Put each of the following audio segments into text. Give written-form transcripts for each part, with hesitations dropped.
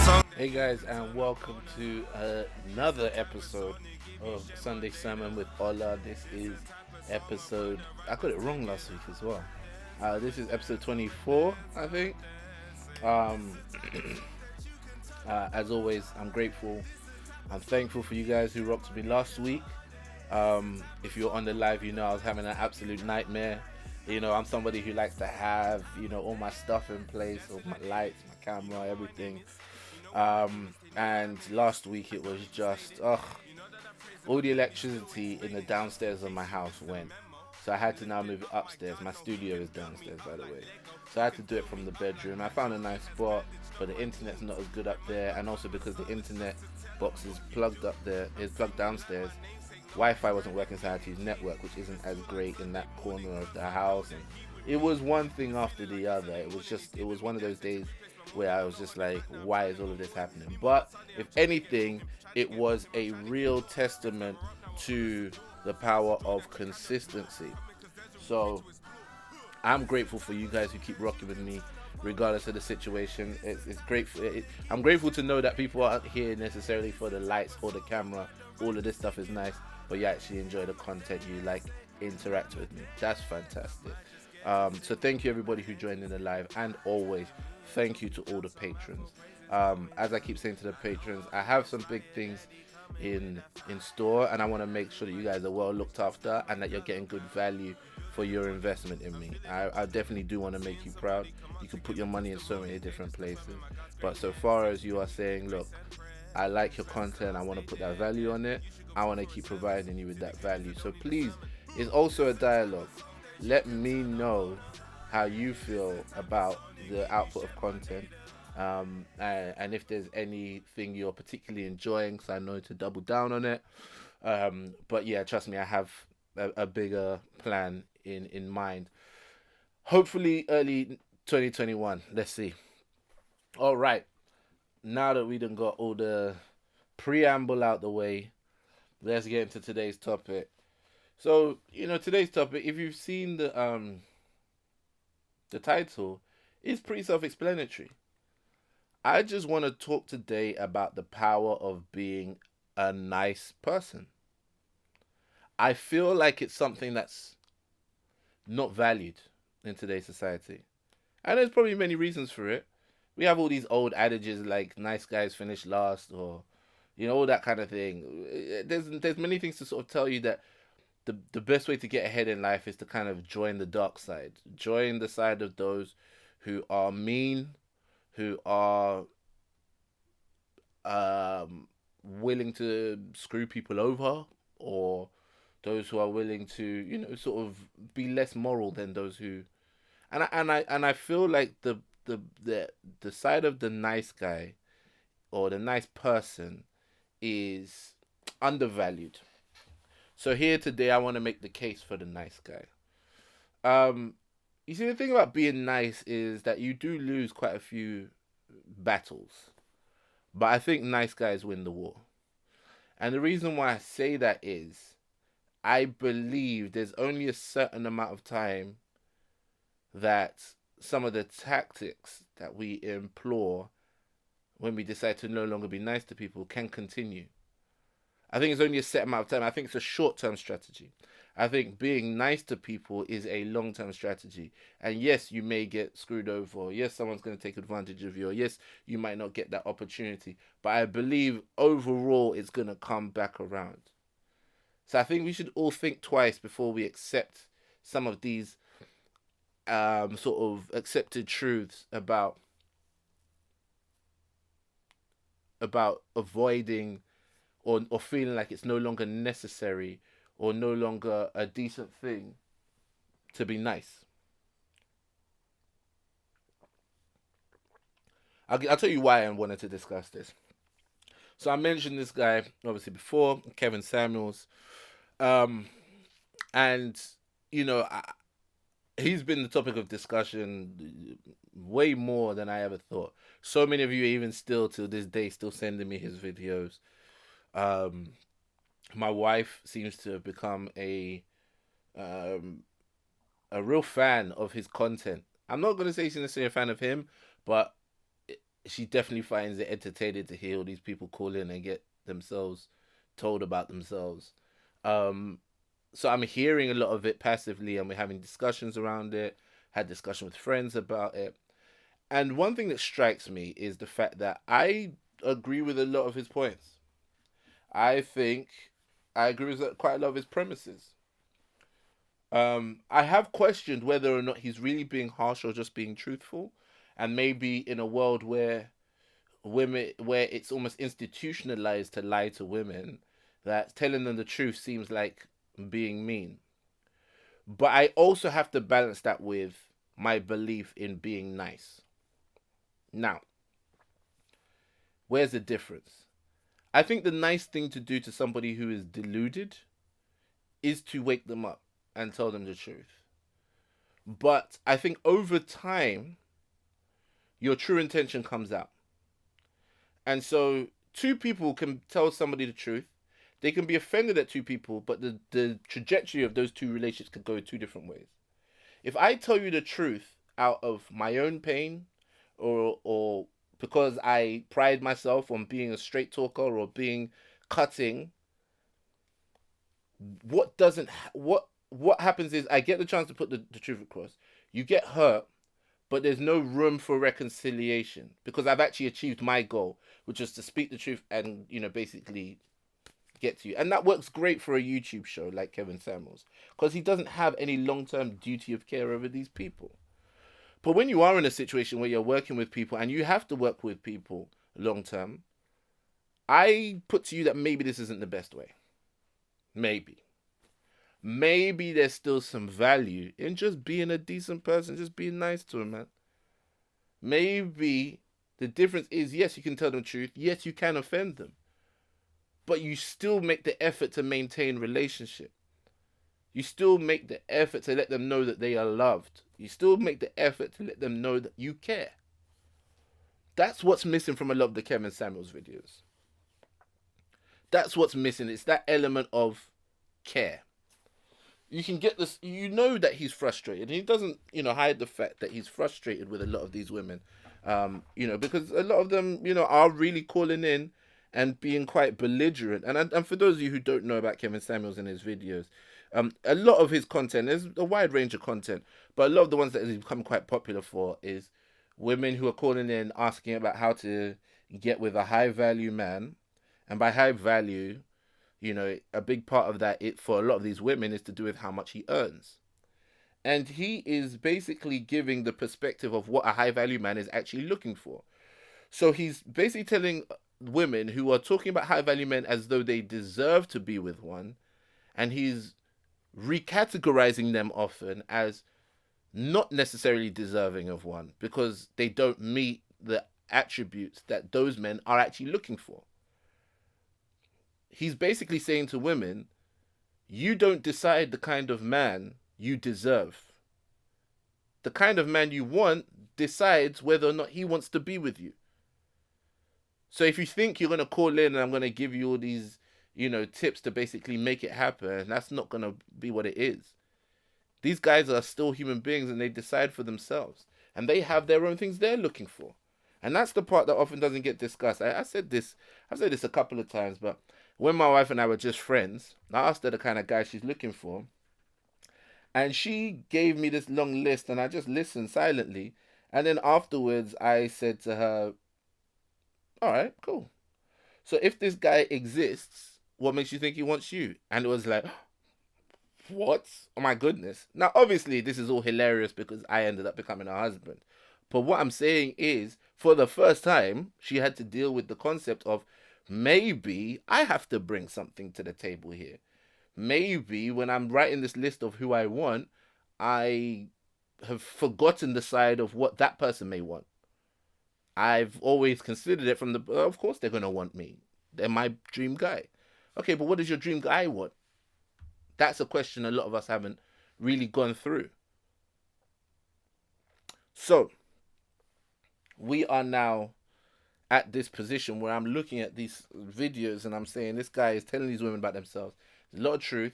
Hey guys, and welcome to another episode of Sunday Sermon with Ola. This is episode, I got it wrong last week as well. This is episode 24, I think. Um, as always, I'm grateful. I'm thankful for you guys who rocked me last week. If you're on the live, you know I was having an absolute nightmare. I'm somebody who likes to have, all my stuff in place, all my lights, my camera, everything. And last week it was just, all the electricity in the downstairs of my house went. So I had to now move it upstairs. My studio is downstairs, by the way. So I had to do it from the bedroom. I found a nice spot, but the internet's not as good up there. And also because the internet box is plugged up there, is plugged downstairs. Wi-Fi wasn't working, so I had to use network, which isn't as great in that corner of the house. And it was one thing after the other. It was one of those days where I was just like, why is all of this happening? But if anything, it was a real testament to the power of consistency. So I'm grateful for you guys who keep rocking with me regardless of the situation. It's grateful. I'm grateful to know that people aren't here necessarily for the lights or the camera. All of this stuff is nice, but you actually enjoy the content. You like interact with me. That's fantastic. So thank you everybody who joined in the live, and always thank you to all the patrons. As I keep saying to the patrons, I have some big things in store, and I want to make sure that you guys are well looked after and that you're getting good value for your investment in me. I definitely do want to make you proud. You can put your money in so many different places, but so far as you are saying, look, I like your content, I want to put that value on it, I want to keep providing you with that value. So please, it's also a dialogue. Let me know how you feel about the output of content, and if there's anything you're particularly enjoying, so I know to double down on it. But yeah, trust me, I have a bigger plan in mind. Hopefully early 2021. Let's see. All right, now that we done got all the preamble out the way, let's get into today's topic. So, today's topic, if you've seen the title, is pretty self-explanatory. I just want to talk today about the power of being a nice person. I feel like it's something that's not valued in today's society. And there's probably many reasons for it. We have all these old adages like nice guys finish last, or all that kind of thing. There's many things to sort of tell you that the best way to get ahead in life is to kind of join the dark side. Join the side of those who are mean, who are willing to screw people over, or those who are willing to, sort of be less moral than those who. And I feel like the side of the nice guy or the nice person is undervalued. So here today, I want to make the case for the nice guy. You see, the thing about being nice is that you do lose quite a few battles, but I think nice guys win the war. And the reason why I say that is, I believe there's only a certain amount of time that some of the tactics that we employ when we decide to no longer be nice to people can continue. I think it's only a set amount of time. I think it's a short-term strategy. I think being nice to people is a long-term strategy. And yes, you may get screwed over. Yes, someone's going to take advantage of you. Or yes, you might not get that opportunity. But I believe overall it's going to come back around. So I think we should all think twice before we accept some of these sort of accepted truths about avoiding or feeling like it's no longer necessary or no longer a decent thing to be nice. I'll tell you why I wanted to discuss this. So I mentioned this guy obviously before, Kevin Samuels, um, and you know I, he's been the topic of discussion way more than I ever thought. So many of you, even still to this day, still sending me his videos. Um, my wife seems to have become um, a real fan of his content. I'm not gonna say she's necessarily a fan of him, but she definitely finds it entertaining to hear all these people call in and get themselves told about themselves. Um, so I'm hearing a lot of it passively, and we're having discussions around it. Had discussion with friends about it, and one thing that strikes me is the fact that I agree with a lot of his points. I think I agree with quite a lot of his premises. I have questioned whether or not he's really being harsh or just being truthful, and maybe in a world where women, where it's almost institutionalized to lie to women, that telling them the truth seems like being mean. But I also have to balance that with my belief in being nice. Now, where's the difference? I think the nice thing to do to somebody who is deluded is to wake them up and tell them the truth. But I think over time, your true intention comes out. And so, two people can tell somebody the truth. They can be offended at two people, but the trajectory of those two relationships could go two different ways. If I tell you the truth out of my own pain, or because I pride myself on being a straight talker or being cutting, what happens is I get the chance to put the truth across. You get hurt, but there's no room for reconciliation because I've actually achieved my goal, which is to speak the truth and basically get to you. And that works great for a YouTube show like Kevin Samuels because he doesn't have any long-term duty of care over these people. But when you are in a situation where you're working with people and you have to work with people long term, I put to you that maybe this isn't the best way. Maybe. Maybe there's still some value in just being a decent person, just being nice to them, man. Maybe the difference is, yes, you can tell them the truth. Yes, you can offend them. But you still make the effort to maintain relationship. You still make the effort to let them know that they are loved. You still make the effort to let them know that you care. That's what's missing from a lot of the Kevin Samuels videos. That's what's missing. It's that element of care. You can get this, that he's frustrated. And he doesn't, hide the fact that he's frustrated with a lot of these women. Because a lot of them, are really calling in and being quite belligerent. And for those of you who don't know about Kevin Samuels and his videos, a lot of his content, there's a wide range of content, but a lot of the ones that he's become quite popular for is women who are calling in asking about how to get with a high value man. And by high value, a big part of that, for a lot of these women, is to do with how much he earns. And he is basically giving the perspective of what a high value man is actually looking for. So he's basically telling women who are talking about high value men as though they deserve to be with one, and he's recategorizing them often as not necessarily deserving of one because they don't meet the attributes that those men are actually looking for. He's basically saying to women, you don't decide the kind of man you deserve. The kind of man you want decides whether or not he wants to be with you. So if you think you're going to call in and I'm going to give you all these tips to basically make it happen, that's not going to be what it is. These guys are still human beings and they decide for themselves. And they have their own things they're looking for. And that's the part that often doesn't get discussed. I've said this a couple of times, but when my wife and I were just friends, I asked her the kind of guy she's looking for. And she gave me this long list and I just listened silently. And then afterwards I said to her, all right, cool. So if this guy exists, what makes you think he wants you? And it was like, what? Oh my goodness. Now, obviously, this is all hilarious because I ended up becoming her husband. But what I'm saying is, for the first time, she had to deal with the concept of maybe I have to bring something to the table here. Maybe when I'm writing this list of who I want, I have forgotten the side of what that person may want. I've always considered it from of course they're going to want me. They're my dream guy. Okay, but what does your dream guy want? That's a question a lot of us haven't really gone through. So, we are now at this position where I'm looking at these videos and I'm saying this guy is telling these women about themselves. There's a lot of truth.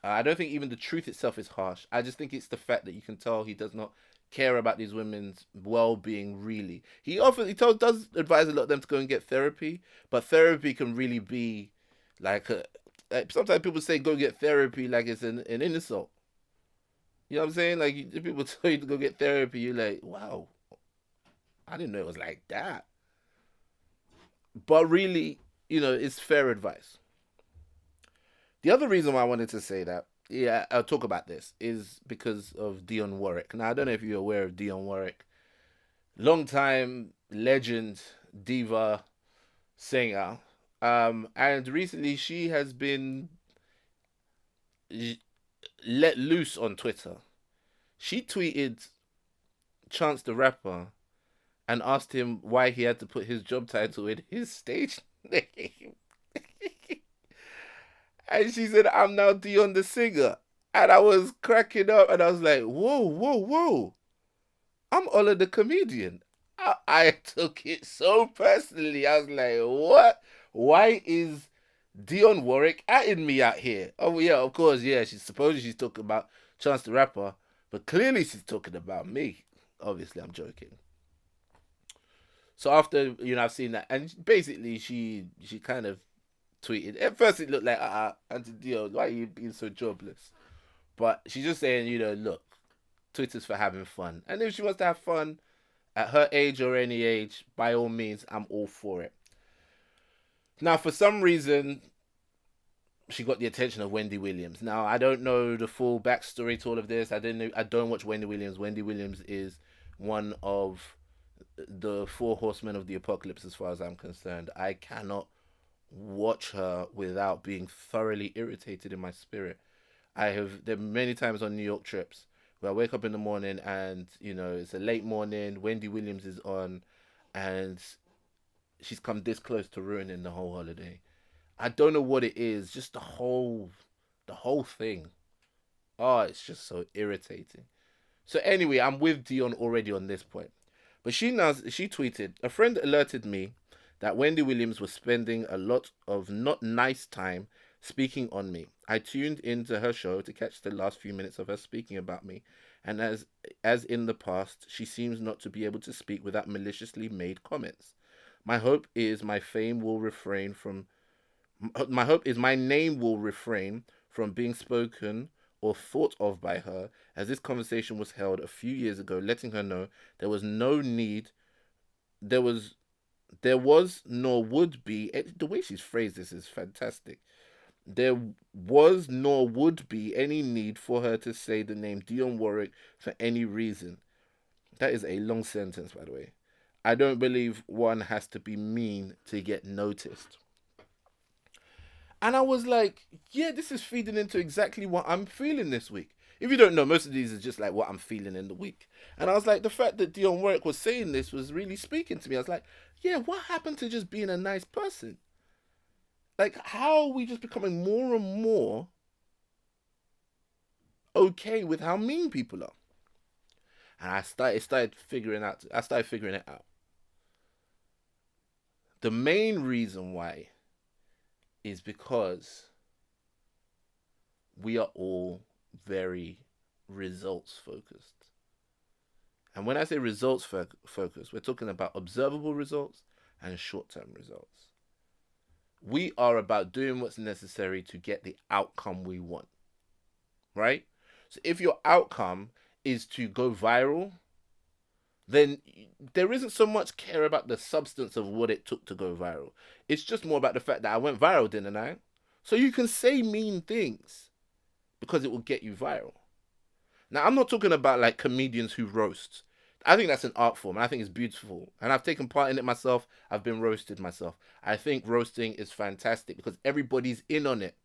I don't think even the truth itself is harsh. I just think it's the fact that you can tell he does not care about these women's well-being. Really, he does advise a lot of them to go and get therapy, but therapy can really be like a like sometimes people say go get therapy like it's an insult. You know what I'm saying? Like if people tell you to go get therapy, you're like, wow, I didn't know it was like that. But really, it's fair advice. The other reason why I wanted to say that, yeah, I'll talk about this, is because of Dion Warwick. Now, I don't know if you're aware of Dion Warwick. Long time legend, diva, singer. And recently she has been let loose on Twitter. She tweeted Chance the Rapper and asked him why he had to put his job title in his stage name. And she said, I'm now Dion the singer. And I was cracking up and I was like, whoa, whoa, whoa. I'm Ola the comedian. I took it so personally. I was like, what? Why is Dion Warwick atting me out here? Oh, yeah, of course, yeah. She's talking about Chance the Rapper, but clearly she's talking about me. Obviously, I'm joking. So after, I've seen that, and basically she kind of tweeted. At first, it looked like, Auntie Dion, why are you being so jobless? But she's just saying, look, Twitter's for having fun. And if she wants to have fun at her age or any age, by all means, I'm all for it. Now, for some reason, she got the attention of Wendy Williams. Now, I don't know the full backstory to all of this. I don't watch Wendy Williams. Wendy Williams is one of the four horsemen of the apocalypse, as far as I'm concerned. I cannot watch her without being thoroughly irritated in my spirit. There are many times on New York trips where I wake up in the morning and, it's a late morning, Wendy Williams is on, and she's come this close to ruining the whole holiday. I don't know what it is, just the whole thing. Oh, it's just so irritating. So anyway, I'm with Dion already on this point. But she tweeted, a friend alerted me that Wendy Williams was spending a lot of not nice time speaking on me. I tuned into her show to catch the last few minutes of her speaking about me, and as in the past, she seems not to be able to speak without maliciously made comments. My hope is my fame will refrain from my hope is my name will refrain from being spoken or thought of by her, as this conversation was held a few years ago, letting her know there was no need there was there was nor would be the way she's phrased this is fantastic. There was nor would be any need for her to say the name Dion Warwick for any reason. That is a long sentence, by the way. I don't believe one has to be mean to get noticed. And I was like, yeah, this is feeding into exactly what I'm feeling this week. If you don't know, most of these are just like what I'm feeling in the week. And I was like, the fact that Dion Warwick was saying this was really speaking to me. I was like, yeah, what happened to just being a nice person? Like, how are we just becoming more and more okay with how mean people are? And I started figuring it out. The main reason why is because we are all very results focused. And when I say results focused, we're talking about observable results and short term results. We are about doing what's necessary to get the outcome we want, right? So if your outcome is to go viral, then there isn't so much care about the substance of what it took to go viral. It's just more about the fact that I went viral, didn't I? So you can say mean things because it will get you viral. Now, I'm not talking about like comedians who roast. I think that's an art form, and I think it's beautiful. And I've taken part in it myself. I've been roasted myself. I think roasting is fantastic because everybody's in on it.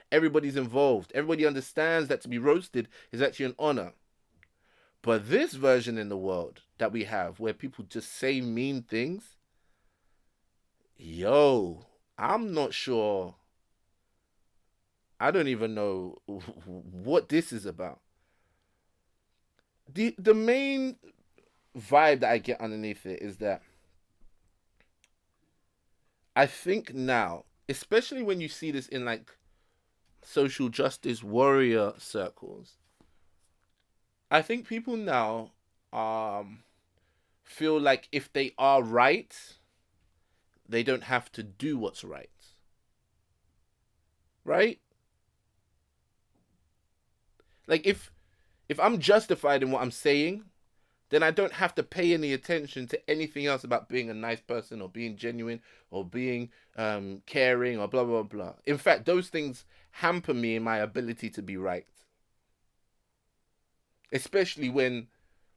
Everybody's involved. Everybody understands that to be roasted is actually an honor. But this version in the world that we have, where people just say mean things, yo, I'm not sure. I don't even know what this is about. The main vibe that I get underneath it is that I think now, especially when you see this in like social justice warrior circles, I think people now um feel like if they are right, they don't have to do what's right. Right? Like if I'm justified in what I'm saying, then I don't have to pay any attention to anything else about being a nice person or being genuine or being caring or blah blah blah. In fact, those things hamper me in my ability to be right, especially when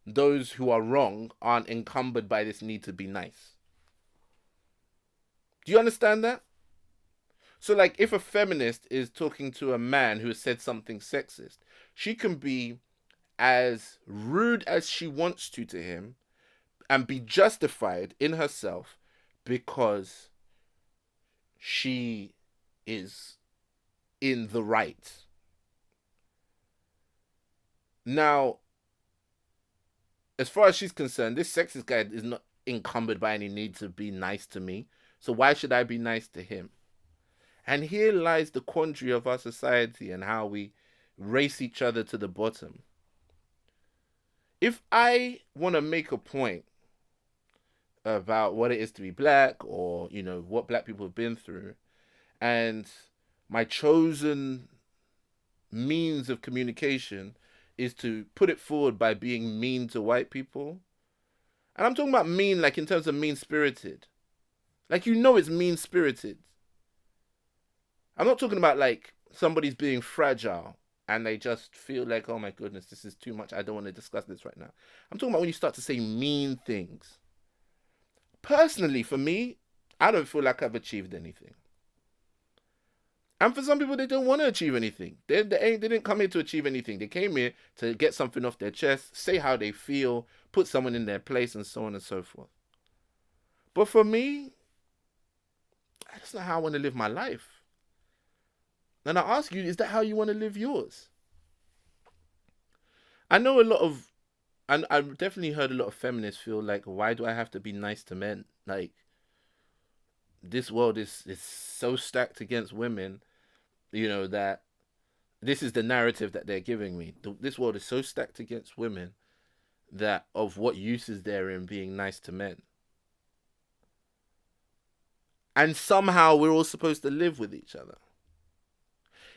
those who are wrong aren't encumbered by this need to be nice. Do you understand that? So, like, if a feminist is talking to a man who has said something sexist, she can be as rude as she wants to him and be justified in herself because she is in the right. Now, as far as she's concerned, this sexist guy is not encumbered by any need to be nice to me. So why should I be nice to him? And here lies the quandary of our society and how we race each other to the bottom. If I want to make a point about what it is to be black, or, you know, what black people have been through, and my chosen means of communication is to put it forward by being mean to white people, and I'm talking about mean like in terms of mean-spirited. Like, you know, it's mean-spirited. I'm not talking about like somebody's being fragile and they just feel like, oh my goodness, this is too much, I don't want to discuss this right now. I'm talking about when you start to say mean things. Personally, for me, I don't feel like I've achieved anything. And for some people, they don't want to achieve anything. They didn't come here to achieve anything. They came here to get something off their chest, say how they feel, put someone in their place, and so on and so forth. But for me, that's not how I want to live my life. And I ask you, is that how you want to live yours? I know a lot of, and I've definitely heard a lot of feminists feel like, why do I have to be nice to men? Like, this world is so stacked against women, you know, that this is the narrative that they're giving me. This world is so stacked against women that of what use is there in being nice to men? And somehow we're all supposed to live with each other.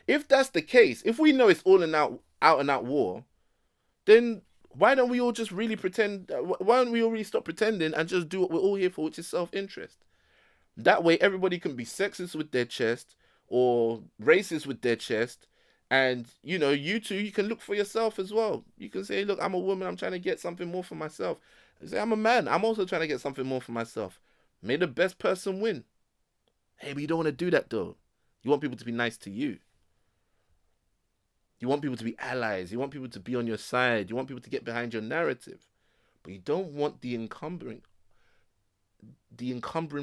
If that's the case, if we know it's all out and out war, then why don't we all just really pretend? Why don't we all really stop pretending and just do what we're all here for, which is self-interest? That way, everybody can be sexist with their chest or racist with their chest, and you know, you two, you can look for yourself as well. You can say, look, I'm a woman, I'm trying to get something more for myself. You say, I'm a man, I'm also trying to get something more for myself. May the best person win. Hey, but you don't want to do that though. You want people to be nice to you. You want people to be allies. You want people to be on your side. You want people to get behind your narrative. But you don't want the encumbering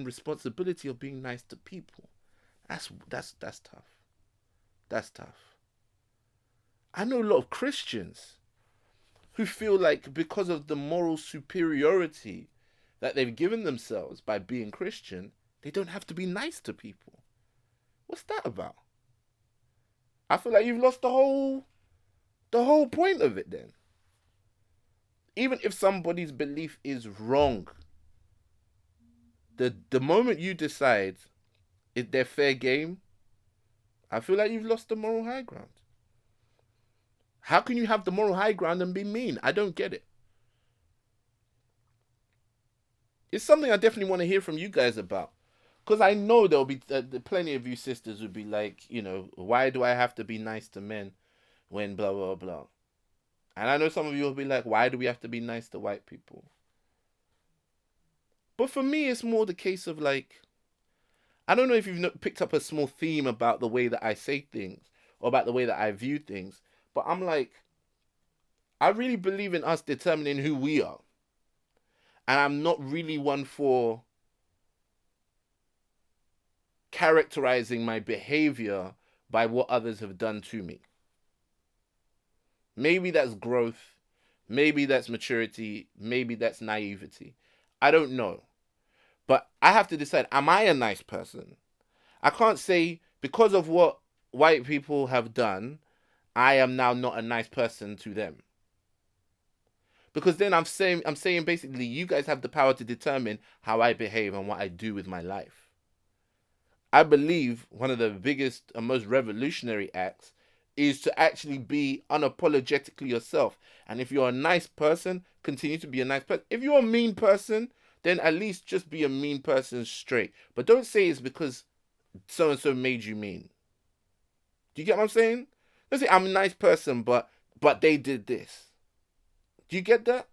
responsibility of being nice to people. That's tough. That's tough. I know a lot of Christians who feel like because of the moral superiority that they've given themselves by being Christian, they don't have to be nice to people. What's that about? I feel like you've lost the whole point of it then. Even if somebody's belief is wrong, the moment you decide if they're fair game, I feel like you've lost the moral high ground. How can you have the moral high ground and be mean? I don't get it. It's something I definitely want to hear from you guys about. Because I know there'll be plenty of you sisters would be like, you know, why do I have to be nice to men when blah, blah, blah. And I know some of you will be like, why do we have to be nice to white people? But for me, it's more the case of like, I don't know if you've picked up a small theme about the way that I say things or about the way that I view things. But I'm like, I really believe in us determining who we are. And I'm not really one for characterizing my behavior by what others have done to me. Maybe that's growth. Maybe that's maturity. Maybe that's naivety. I don't know. But I have to decide, am I a nice person? I can't say because of what white people have done, I am now not a nice person to them. Because then I'm saying basically you guys have the power to determine how I behave and what I do with my life. I believe one of the biggest and most revolutionary acts is to actually be unapologetically yourself. And if you're a nice person, continue to be a nice person. If you're a mean person, then at least just be a mean person straight. But don't say it's because so and so made you mean. Do you get what I'm saying? Don't say I'm a nice person, but they did this. Do you get that?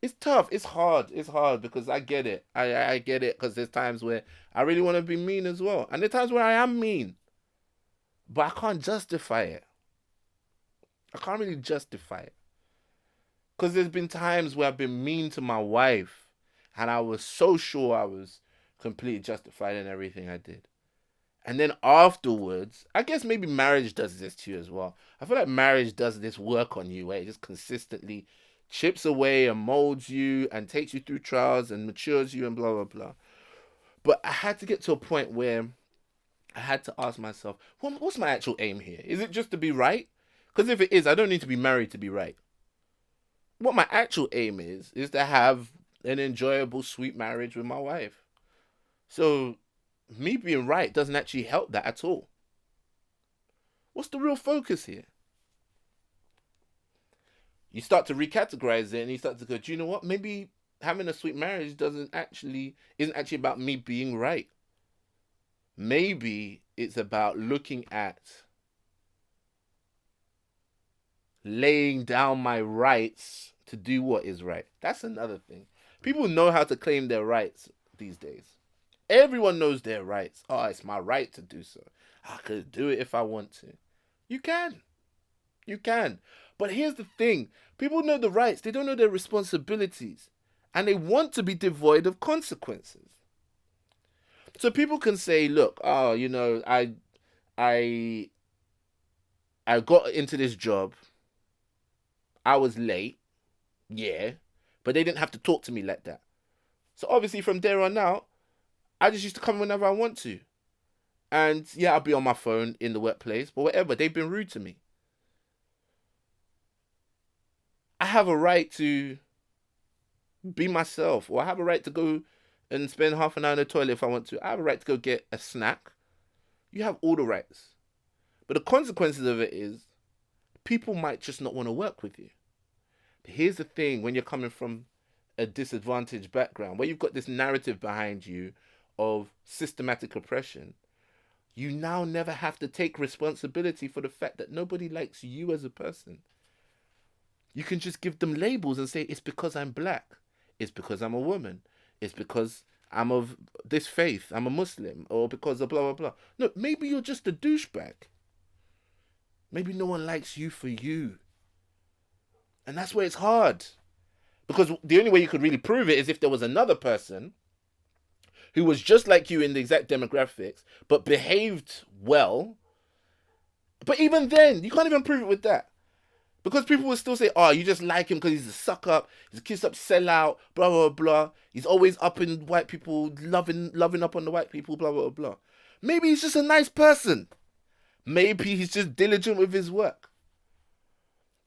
It's tough. It's hard. It's hard because I get it. I get it because there's times where I really want to be mean as well, and there's times where I am mean, but I can't justify it. I can't really justify it because there's been times where I've been mean to my wife, and I was so sure I was completely justified in everything I did. And then afterwards, I guess maybe marriage does this to you as well. I feel like marriage does this work on you where it just consistently chips away and molds you and takes you through trials and matures you and blah, blah, blah. But I had to get to a point where I had to ask myself, what's my actual aim here? Is it just to be right? Because if it is, I don't need to be married to be right. What my actual aim is to have an enjoyable, sweet marriage with my wife. So me being right doesn't actually help that at all. What's the real focus here? You start to recategorize it and you start to go, do you know what? Maybe having a sweet marriage isn't actually about me being right. Maybe it's about looking at laying down my rights to do what is right. That's another thing. People know how to claim their rights these days. Everyone knows their rights. Oh, it's my right to do so. I could do it if I want to. You can. You can. But here's the thing. People know the rights. They don't know their responsibilities. And they want to be devoid of consequences. So people can say, look, oh, I got into this job. I was late. Yeah. But they didn't have to talk to me like that. So obviously from there on out, I just used to come whenever I want to. And yeah, I'll be on my phone in the workplace, but whatever. They've been rude to me. I have a right to be myself, or I have a right to go and spend half an hour in the toilet if I want to. I have a right to go get a snack. You have all the rights. But the consequences of it is people might just not want to work with you. But here's the thing, when you're coming from a disadvantaged background, where you've got this narrative behind you of systematic oppression, you now never have to take responsibility for the fact that nobody likes you as a person. You can just give them labels and say, it's because I'm black. It's because I'm a woman. It's because I'm of this faith. I'm a Muslim. Or because of blah, blah, blah. No, maybe you're just a douchebag. Maybe no one likes you for you. And that's where it's hard. Because the only way you could really prove it is if there was another person who was just like you in the exact demographics, but behaved well. But even then, you can't even prove it with that. Because people will still say, oh, you just like him because he's a suck up, he's a kiss up sellout, blah, blah, blah. He's always up in white people, loving up on the white people, blah, blah, blah. Maybe he's just a nice person. Maybe he's just diligent with his work.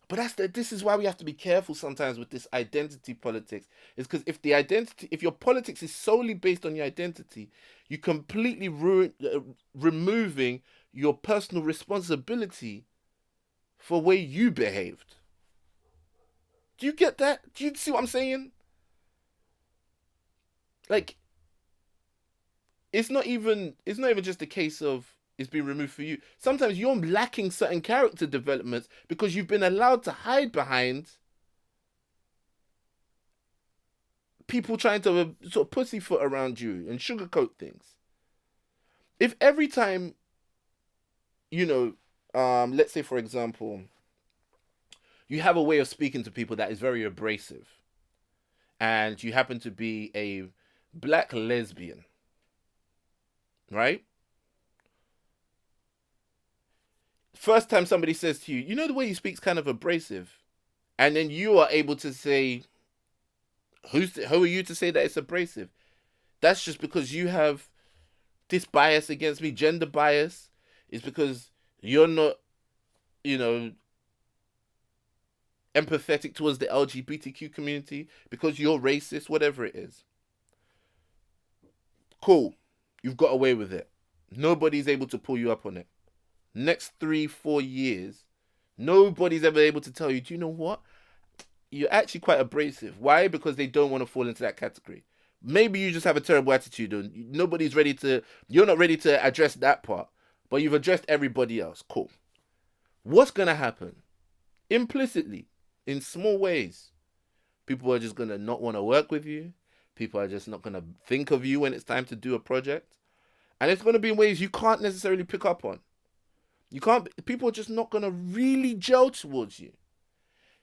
But this is why we have to be careful sometimes with this identity politics. It's because if your politics is solely based on your identity, you completely removing your personal responsibility for where you behaved. Do you get that? Do you see what I'm saying? Like, it's not even just a case of it's been removed for you. Sometimes you're lacking certain character developments because you've been allowed to hide behind people trying to sort of pussyfoot around you and sugarcoat things. If every time, let's say for example, you have a way of speaking to people that is very abrasive, and you happen to be a black lesbian, right? First time somebody says to you, the way you speak is kind of abrasive. And then you are able to say, who are you to say that it's abrasive? That's just because you have this bias against me, gender bias. It's because you're not, empathetic towards the LGBTQ community, because you're racist, whatever it is. Cool. You've got away with it. Nobody's able to pull you up on it. Next 3-4 years, nobody's ever able to tell you, do you know what? You're actually quite abrasive. Why? Because they don't want to fall into that category. Maybe you just have a terrible attitude and you're not ready to address that part, but you've addressed everybody else. Cool. What's going to happen? Implicitly, in small ways, people are just going to not want to work with you. People are just not going to think of you when it's time to do a project. And it's going to be in ways you can't necessarily pick up on. People are just not going to really gel towards you.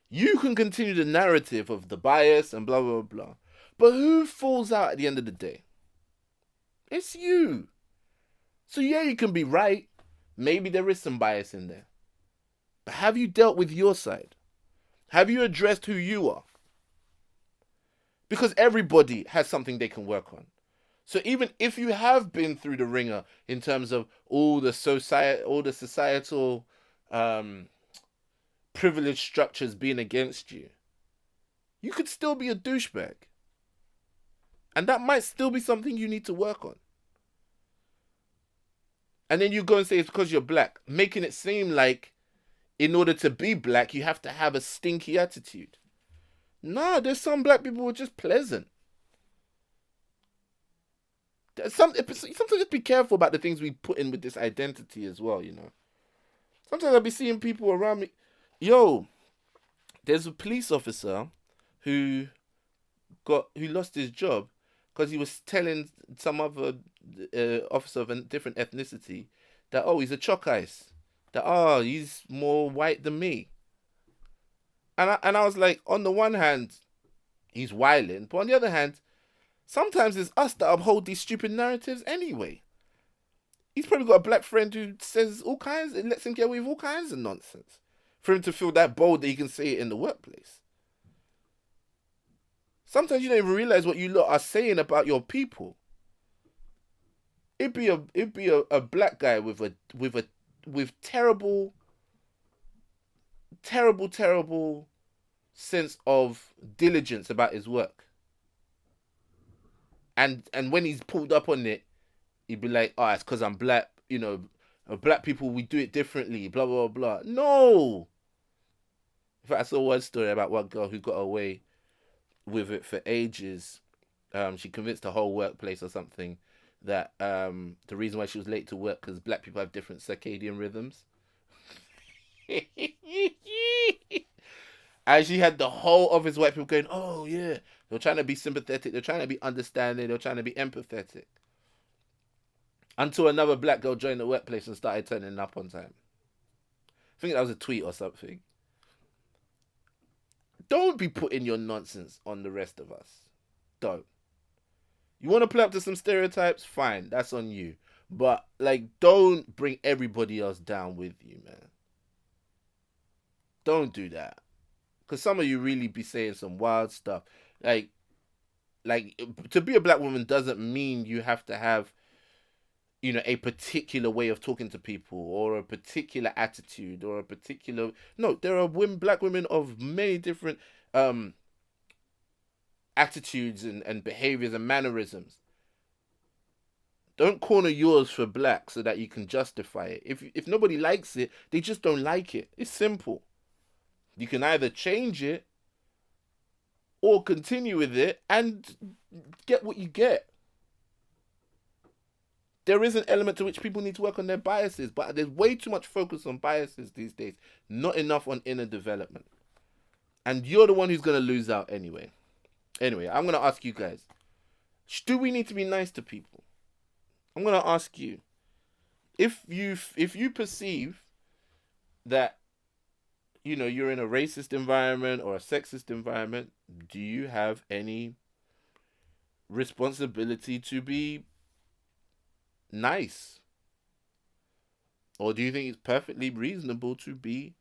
You can continue the narrative of the bias and blah, blah, blah. But who falls out at the end of the day? It's you. So yeah, you can be right. Maybe there is some bias in there. But have you dealt with your side? Have you addressed who you are? Because everybody has something they can work on. So even if you have been through the ringer in terms of all the societal privilege structures being against you, you could still be a douchebag. And that might still be something you need to work on. And then you go and say it's because you're black, making it seem like in order to be black, you have to have a stinky attitude. No, there's some black people who are just pleasant. Sometimes just be careful about the things we put in with this identity as well, you know. Sometimes I'll be seeing people around me. Yo, there's a police officer who lost his job because he was telling some other officer of a different ethnicity that, oh, he's a chalk ice. That, oh, he's more white than me. And I was like, on the one hand, he's wilding, but on the other hand, sometimes it's us that uphold these stupid narratives anyway. He's probably got a black friend who says all kinds and lets him get away with all kinds of nonsense for him to feel that bold that he can say it in the workplace. Sometimes you don't even realize what you lot are saying about your people. It'd be a black guy with terrible sense of diligence about his work. And when he's pulled up on it, he'd be like, oh, it's because I'm black, you know, black people, we do it differently, blah, blah, blah. No! In fact, I saw one story about one girl who got away with it for ages. She convinced the whole workplace or something that the reason why she was late to work because black people have different circadian rhythms. And she had the whole office white people going, oh yeah, they're trying to be sympathetic, they're trying to be understanding, they're trying to be empathetic. Until another black girl joined the workplace and started turning up on time. I think that was a tweet or something. Don't be putting your nonsense on the rest of us. Don't. You want to play up to some stereotypes? Fine, that's on you. But, like, don't bring everybody else down with you, man. Don't do that. Because some of you really be saying some wild stuff. Like, to be a black woman doesn't mean you have to have, you know, a particular way of talking to people or a particular attitude or a particular... No, there are black women of many different attitudes and behaviors and mannerisms. Don't corner yours for black so that you can justify it. If nobody likes it, they just don't like it. It's simple. You can either change it or continue with it and get what you get. There is an element to which people need to work on their biases, but there's way too much focus on biases these days. Not enough on inner development. And you're the one who's going to lose out anyway. Anyway, I'm going to ask you guys, do we need to be nice to people? I'm going to ask you, if you perceive that, you know, you're in a racist environment or a sexist environment, do you have any responsibility to be nice? Or do you think it's perfectly reasonable to be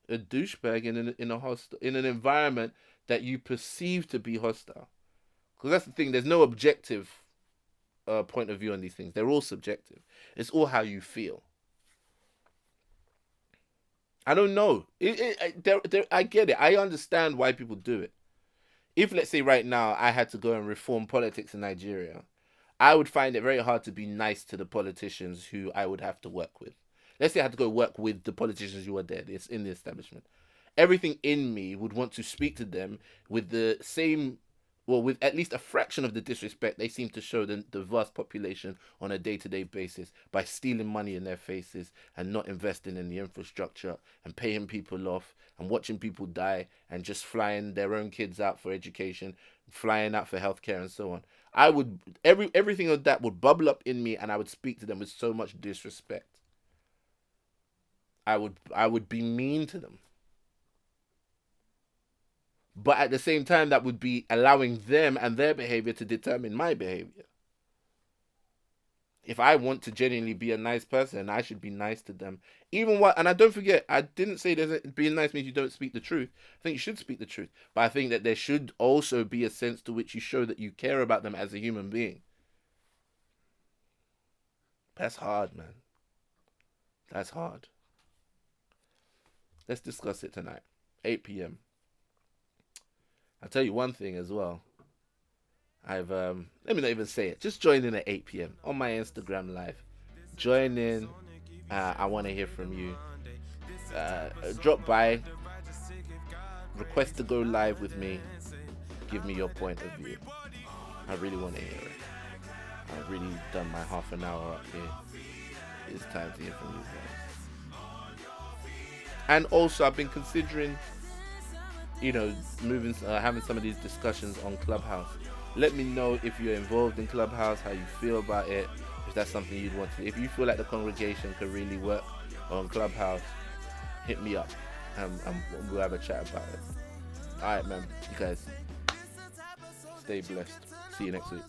a douchebag in an environment that you perceive to be hostile? Because that's the thing, there's no objective point of view on these things. They're all subjective. It's all how you feel. I don't know. I get it. I understand why people do it. If, let's say, right now I had to go and reform politics in Nigeria, I would find it very hard to be nice to the politicians who I would have to work with. Let's say I had to go work with the politicians who are there. It's in the establishment. Everything in me would want to speak to them with the same, well, with at least a fraction of the disrespect they seem to show the vast population on a day-to-day basis by stealing money in their faces and not investing in the infrastructure and paying people off and watching people die and just flying their own kids out for education, flying out for healthcare and so on. I would everything of that would bubble up in me, and I would speak to them with so much disrespect. I would be mean to them. But at the same time, that would be allowing them and their behavior to determine my behavior. If I want to genuinely be a nice person, I should be nice to them. Even what, and I don't forget, I didn't say that being nice means you don't speak the truth. I think you should speak the truth. But I think that there should also be a sense to which you show that you care about them as a human being. That's hard, man. That's hard. Let's discuss it tonight. 8 p.m. I'll tell you one thing as well. I've let me not even say it. Just join in at 8 p.m. on my Instagram live. Join in. I want to hear from you. Drop by. Request to go live with me. Give me your point of view. I really want to hear it. I've really done my half an hour up here. It's time to hear from you guys. And also, I've been considering, having some of these discussions on Clubhouse. Let me know if you're involved in Clubhouse, how you feel about it, if that's something you'd want to. If you feel like the congregation could really work on Clubhouse, hit me up and we'll have a chat about it. Alright, man. You guys, stay blessed. See you next week.